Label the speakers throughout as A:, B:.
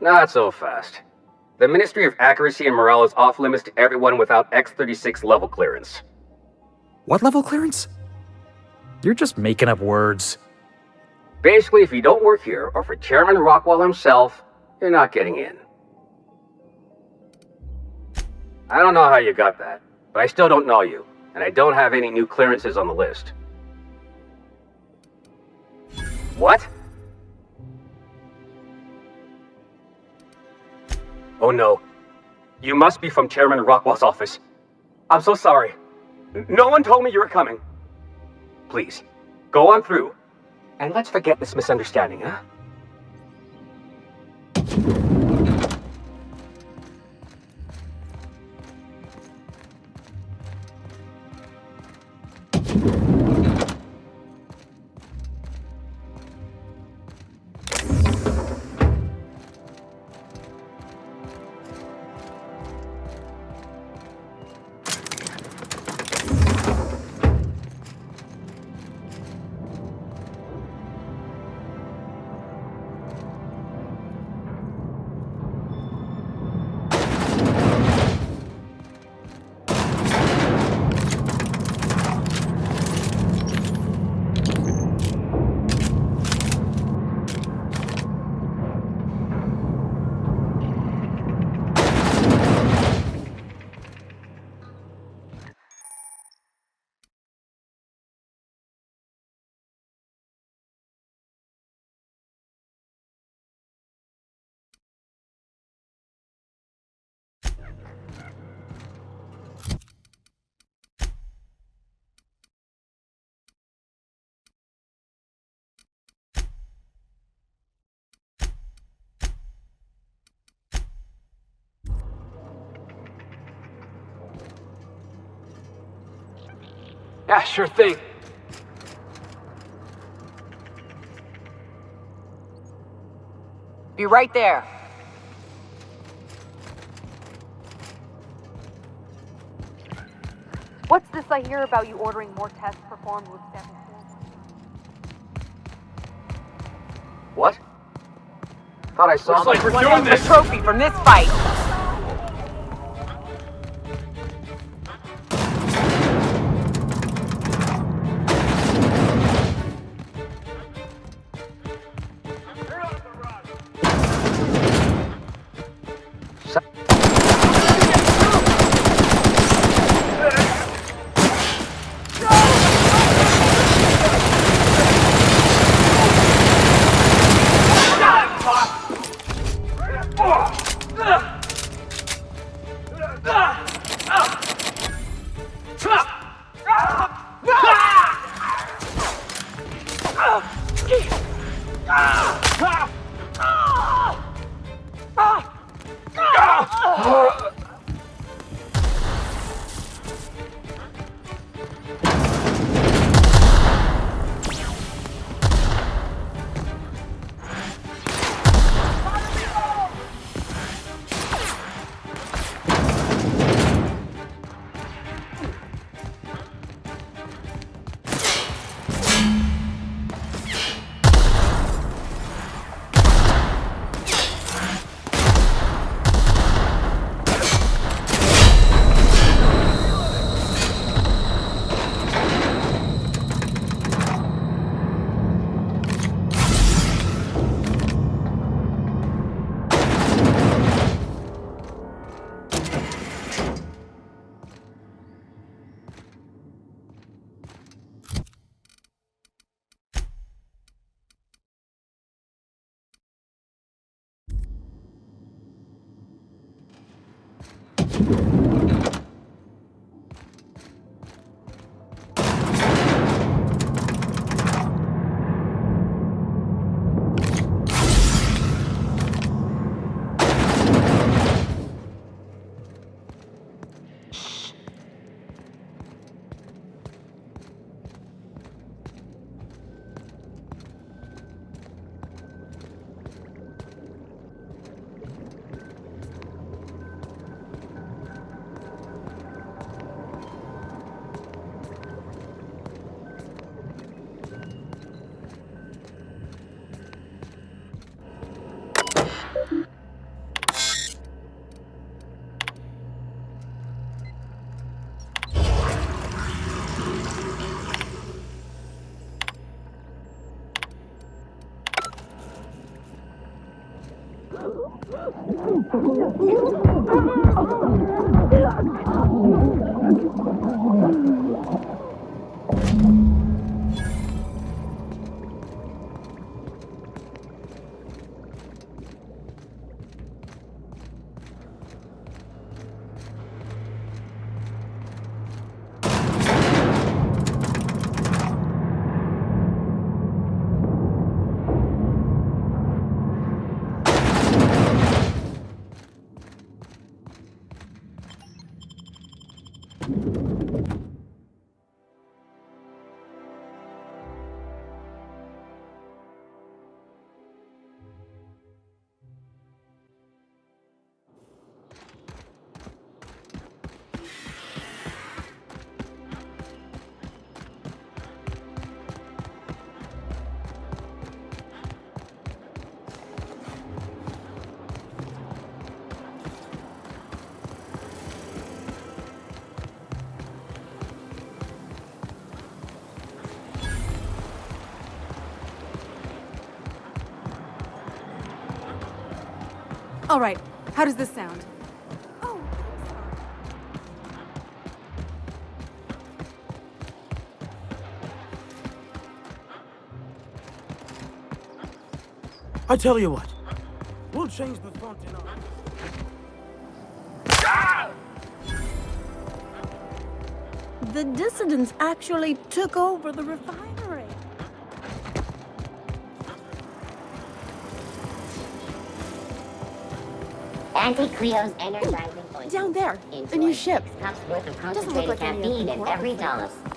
A: Not so fast. The Ministry of Accuracy and Morale is off limits to everyone without X-36 level clearance.
B: What level clearance? You're just making up words.
A: Basically, if you don't work here, or for Chairman Rockwell himself, you're not getting in. I don't know how you got that, but I still don't know you, and I don't have any new clearances on the list. What? Oh no. You must be from Chairman Rockwell's office. I'm so sorry. No one told me you were coming. Please, go on through. And let's forget this misunderstanding, huh? Yeah, sure thing.
C: Be right there.
D: What's this I hear about you ordering more tests performed with 7
A: What? Thought I saw
C: Looks like we're doing this. Trophy from this fight.
E: All right, how does this sound? Oh,
F: I tell you what, we'll change the font in our...
G: The dissidents actually took over the refinery.
H: Anti-Cleo's energizing poison.
E: down there, the new ship.
H: Cups worth of
E: Doesn't look
H: concentrated
E: like any of
H: caffeine
E: the
H: in every
E: coral
H: dose.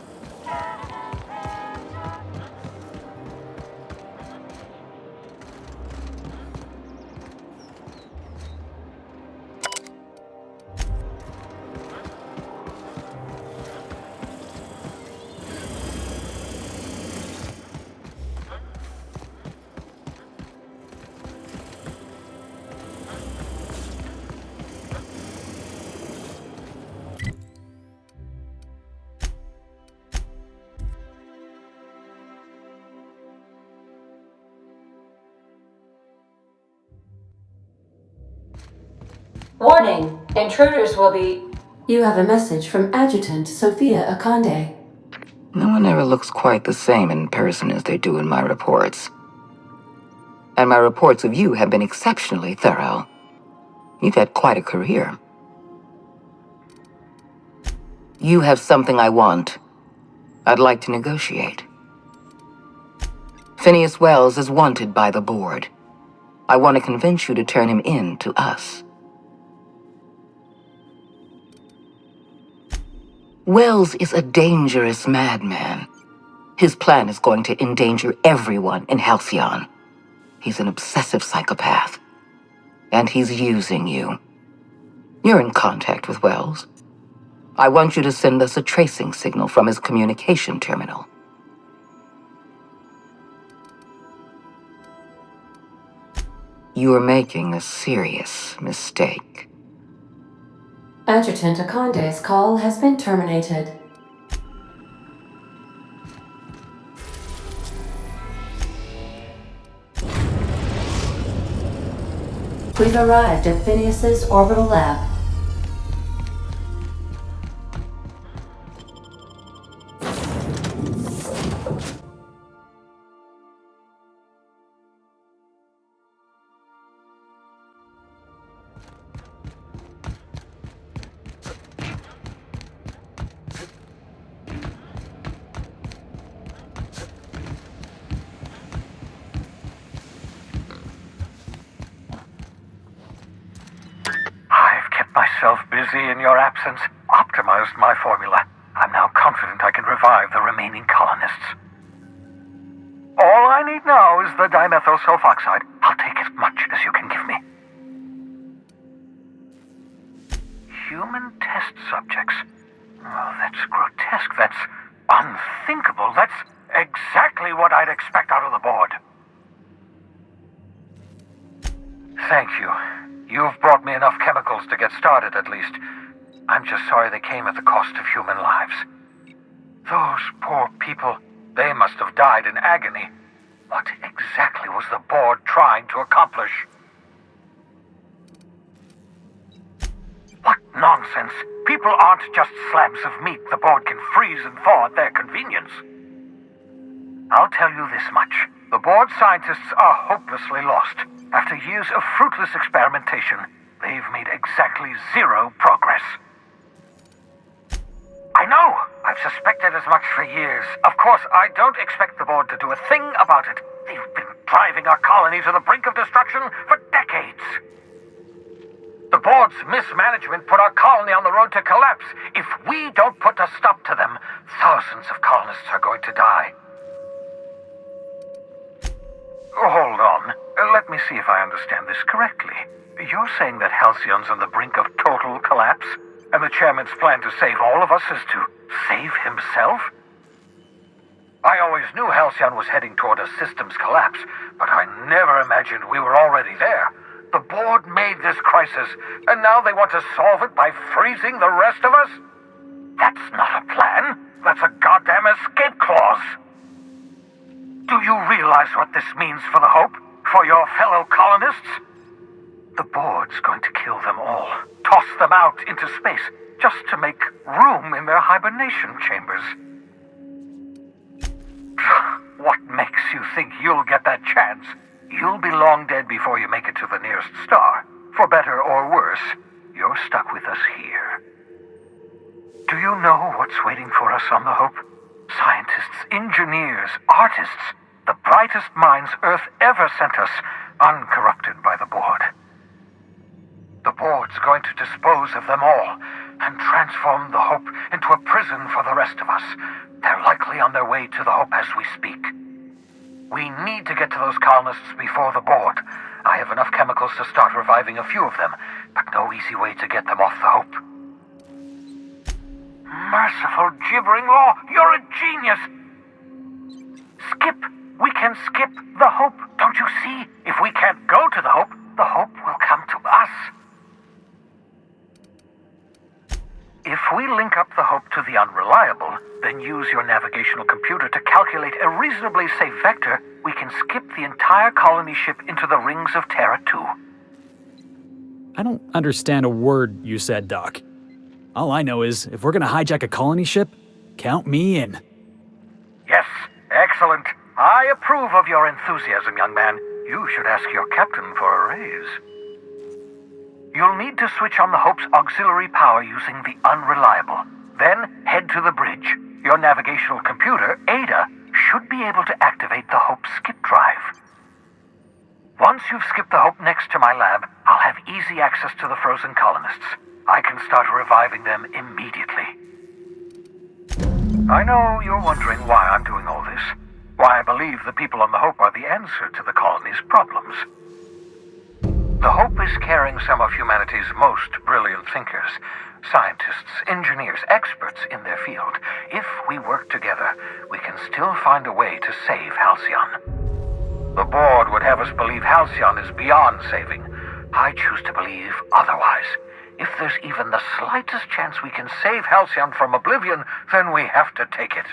I: Warning! Intruders will be...
J: You have a message from Adjutant Sophia Akande.
K: No one ever looks quite the same in person as they do in my reports. And my reports of you have been exceptionally thorough. You've had quite a career. You have something I want. I'd like to negotiate. Phineas Wells is wanted by the board. I want to convince you to turn him in to us. Wells is a dangerous madman. His plan is going to endanger everyone in Halcyon. He's an obsessive psychopath. And he's using you. You're in contact with Wells. I want you to send us a tracing signal from his communication terminal. You are making a serious mistake.
J: Adjutant Akande's call has been terminated. We've arrived at Phineas's orbital lab.
L: Busy in your absence, optimized my formula. I'm now confident I can revive the remaining colonists. All I need now is the dimethyl sulfoxide. I'll take as much as you can give me. Human test subjects. Oh, that's grotesque. That's unthinkable. That's exactly what I'd expect out of the board. Thank you. You've brought me enough chemicals to get started, at least. I'm just sorry they came at the cost of human lives. Those poor people, they must have died in agony. What exactly was the board trying to accomplish? nonsense. People aren't just slabs of meat the board can freeze and thaw at their convenience. I'll tell you this much. The board scientists are hopelessly lost. After years of fruitless experimentation, they've made exactly zero progress. I know! I've suspected as much for years. Of course, I don't expect the board to do a thing about it. They've been driving our colony to the brink of destruction for decades. The board's mismanagement put our colony on the road to collapse. If we don't put a stop to them, thousands of colonists are going to die. Hold on. Let me see if I understand this correctly. You're saying that Halcyon's on the brink of total collapse, and the chairman's plan to save all of us is to save himself? I always knew Halcyon was heading toward a systems collapse, but I never imagined we were already there. The board made this crisis, and now they want to solve it by freezing the rest of us? That's not a plan. That's a goddamn escape clause. Do you realize what this means for the Hope? For your fellow colonists? The board's going to kill them all. Toss them out into space, just to make room in their hibernation chambers. What makes you think you'll get that chance? You'll be long dead before you make it to the nearest star. For better or worse, you're stuck with us here. Do you know what's waiting for us on the Hope? Scientists, engineers, artists, the brightest minds Earth ever sent us, uncorrupted by the board. The board's going to dispose of them all and transform the Hope into a prison for the rest of us. They're likely on their way to the Hope as we speak. We need to get to those colonists before the board. I have enough chemicals to start reviving a few of them, but no easy way to get them off the Hope. Merciful gibbering law, you're a genius! Skip! We can skip the Hope, don't you see? If we can't go to the Hope will come to us. If we link up the Hope to the Unreliable, then use your navigational computer to calculate a reasonably safe vector, we can skip the entire colony ship into the rings of Terra 2.
B: I don't understand a word you said, Doc. All I know is, if we're gonna hijack a colony ship, count me in.
L: Yes, excellent. I approve of your enthusiasm, young man. You should ask your captain for a raise. You'll need to switch on the Hope's auxiliary power using the Unreliable. Then head to the bridge. Your navigational computer, Ada, should be able to activate the Hope's skip drive. Once you've skipped the Hope next to my lab, I'll have easy access to the frozen colonists. I can start reviving them immediately. I know you're wondering why I'm doing all this. Why I believe the people on the Hope are the answer to the colony's problems. The Hope is carrying some of humanity's most brilliant thinkers, scientists, engineers, experts in their field. If we work together, we can still find a way to save Halcyon. The board would have us believe Halcyon is beyond saving. I choose to believe otherwise. If there's even the slightest chance we can save Halcyon from oblivion, then we have to take it.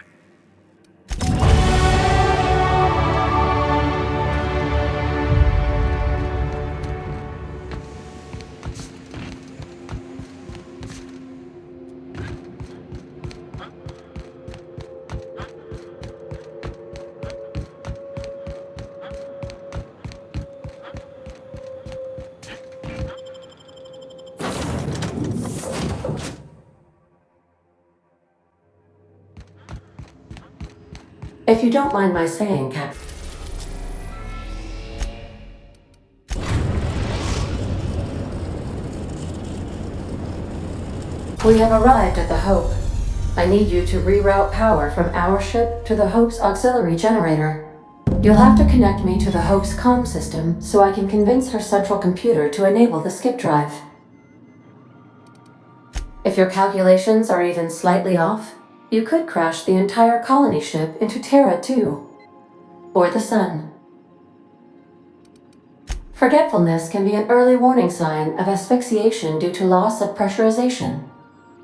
J: If you don't mind my saying, Captain. We have arrived at the Hope. I need you to reroute power from our ship to the Hope's auxiliary generator. You'll have to connect me to the Hope's comm system so I can convince her central computer to enable the skip drive. If your calculations are even slightly off, you could crash the entire colony ship into Terra 2, or the Sun. Forgetfulness can be an early warning sign of asphyxiation due to loss of pressurization.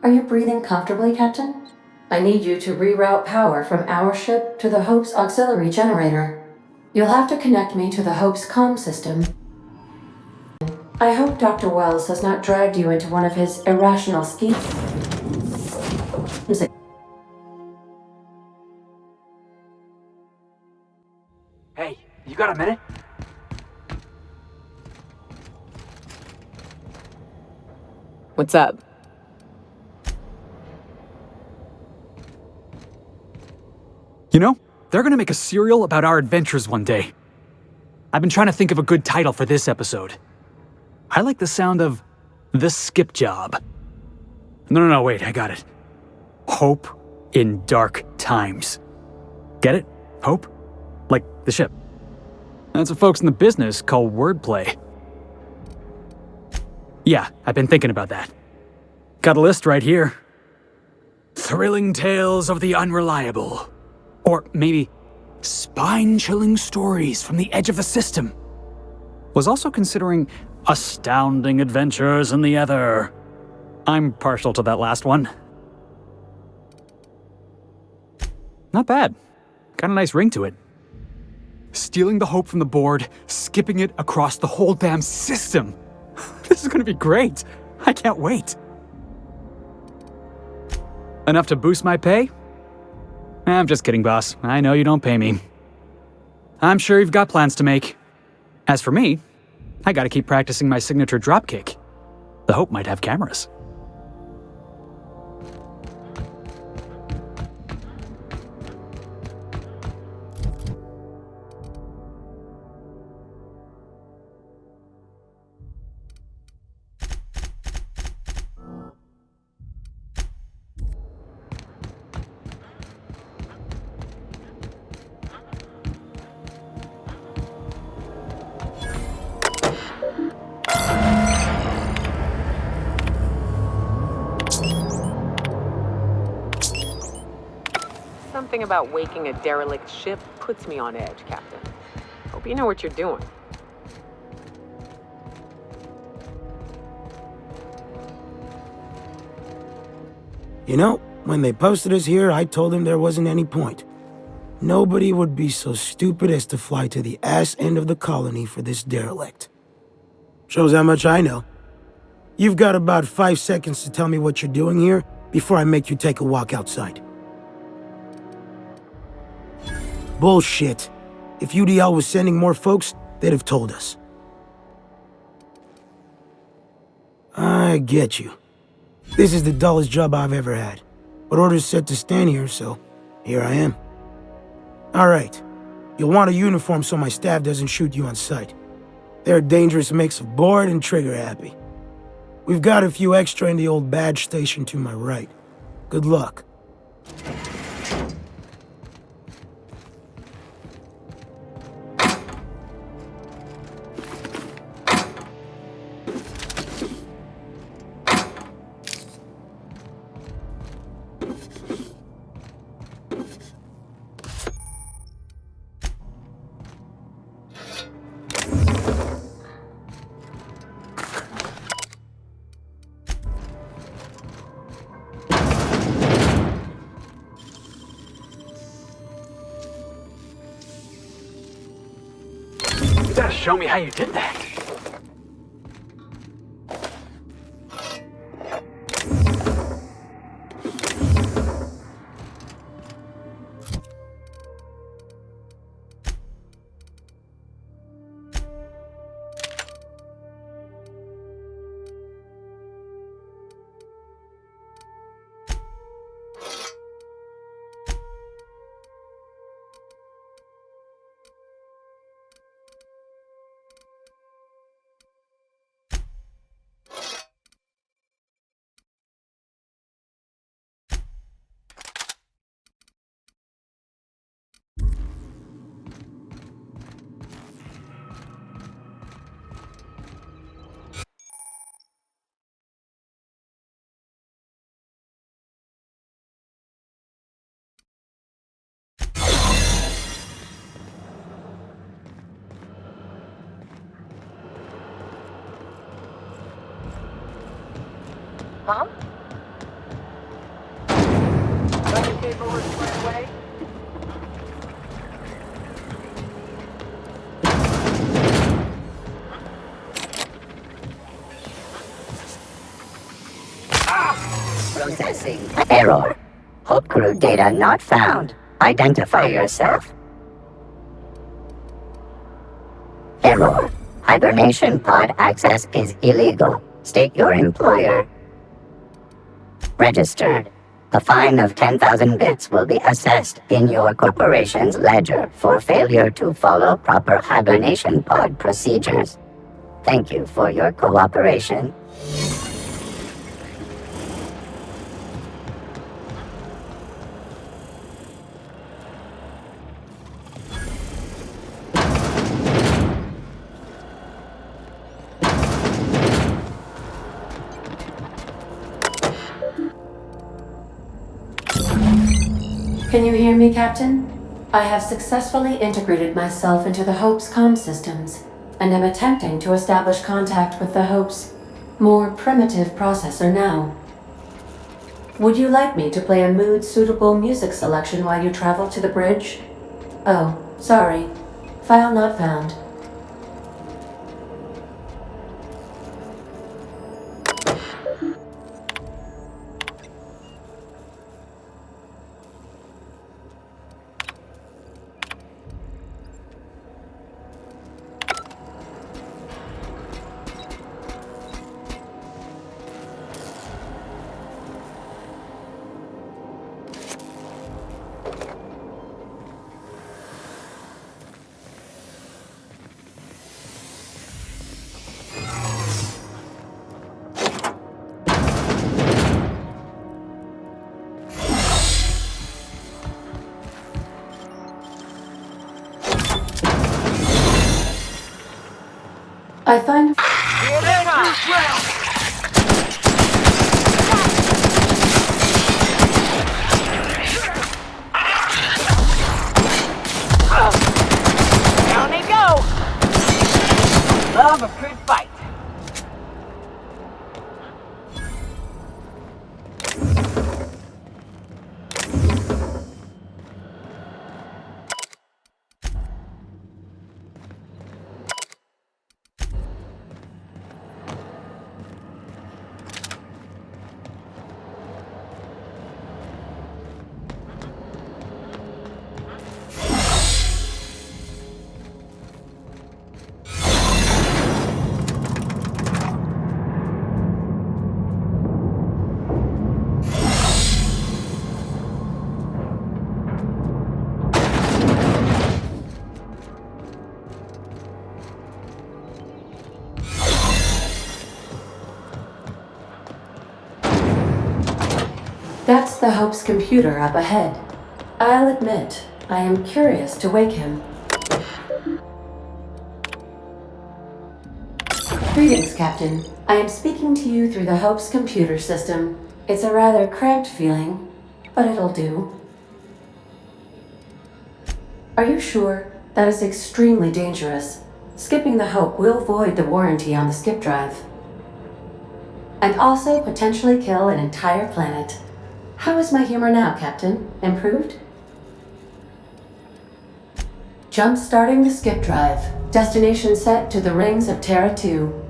J: Are you breathing comfortably, Captain? I need you to reroute power from our ship to the Hope's auxiliary generator. You'll have to connect me to the Hope's comm system I hope Dr. Wells has not dragged you into one of his irrational schemes.
A: Hey, you got a minute?
C: What's up?
B: You know, they're gonna make a serial about our adventures one day. I've been trying to think of a good title for this episode. I like the sound of The Skip Job. No, wait, I got it. Hope in Dark Times. Get it? Hope? Like the ship. That's what folks in the business call wordplay. Yeah, I've been thinking about that. Got a list right here. Thrilling tales of the unreliable. Or maybe spine-chilling stories from the edge of the system. Was also considering astounding adventures in the ether. I'm partial to that last one. Not bad. Got a nice ring to it. Stealing the hope from the board, skipping it across the whole damn system. This is gonna be great. I can't wait. Enough to boost my pay? I'm just kidding, boss. I know you don't pay me. I'm sure you've got plans to make. As for me, I gotta keep practicing my signature dropkick. The Hope might have cameras.
C: Something about waking a derelict ship puts me on edge, Captain. Hope you know what you're doing.
F: You know, when they posted us here, I told them there wasn't any point. Nobody would be so stupid as to fly to the ass end of the colony for this derelict. Shows how much I know. You've got about 5 seconds to tell me what you're doing here before I make you take a walk outside. Bullshit. If UDL was sending more folks, they'd have told us. I get you. This is the dullest job I've ever had. But orders said to stand here, so here I am. Alright. You'll want a uniform so my staff doesn't shoot you on sight. They're a dangerous mix of bored and trigger-happy. We've got a few extra in the old badge station to my right. Good luck.
B: You gotta show me how you did that.
C: Huh? Got your paperwork squared away?
M: Processing. Error. Hope crew data not found. Identify yourself. Error. Hibernation pod access is illegal. State your employer. Registered. A fine of 10,000 bits will be assessed in your corporation's ledger for failure to follow proper hibernation pod procedures. Thank you for your cooperation.
J: Can you hear me, Captain? I have successfully integrated myself into the Hope's comm systems, and am attempting to establish contact with the Hope's more primitive processor now. Would you like me to play a mood-suitable music selection while you travel to the bridge? Oh, sorry. File not found. I find...
C: Down they go! Love a good fight.
J: That's the Hope's computer up ahead. I'll admit, I am curious to wake him. Greetings, Captain. I am speaking to you through the Hope's computer system. It's a rather cramped feeling, but it'll do. Are you sure? That is extremely dangerous. Skipping the Hope will void the warranty on the skip drive. And also potentially kill an entire planet. How is my humor now, Captain? Improved? Jump-starting the skip drive. Destination set to the rings of Terra 2.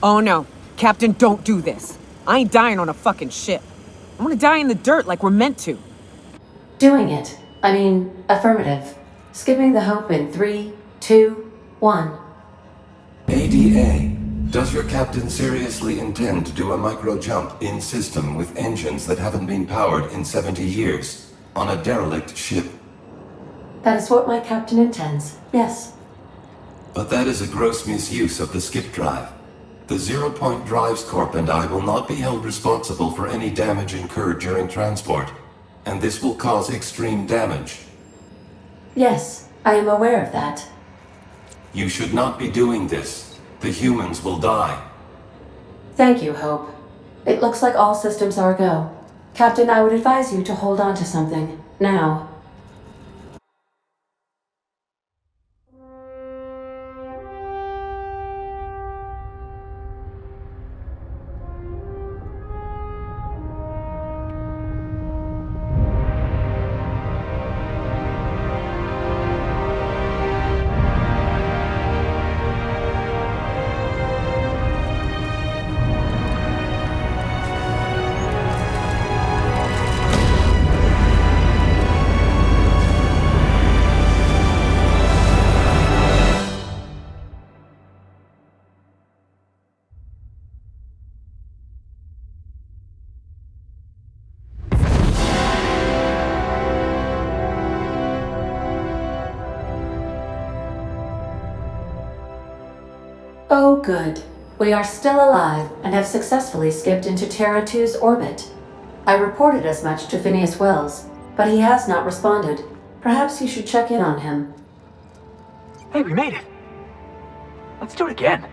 C: Oh no. Captain, don't do this. I ain't dying on a fucking ship. I wanna die in the dirt like we're meant to.
J: Doing it. I mean, affirmative. Skipping the Hope in 3, 2, 1.
N: ADA. Does your captain seriously intend to do a micro-jump in system with engines that haven't been powered in 70 years on a derelict ship?
J: That is what my captain intends, yes.
N: But that is a gross misuse of the skip drive. The Zero Point Drives Corp and I will not be held responsible for any damage incurred during transport, and this will cause extreme damage.
J: Yes, I am aware of that.
N: You should not be doing this. The humans will die.
J: Thank you, Hope. It looks like all systems are go. Captain, I would advise you to hold on to something. Now. Oh, good. We are still alive and have successfully skipped into Terra 2's orbit. I reported as much to Phineas Wells, but he has not responded. Perhaps you should check in on him.
B: Hey, we made it. Let's do it again.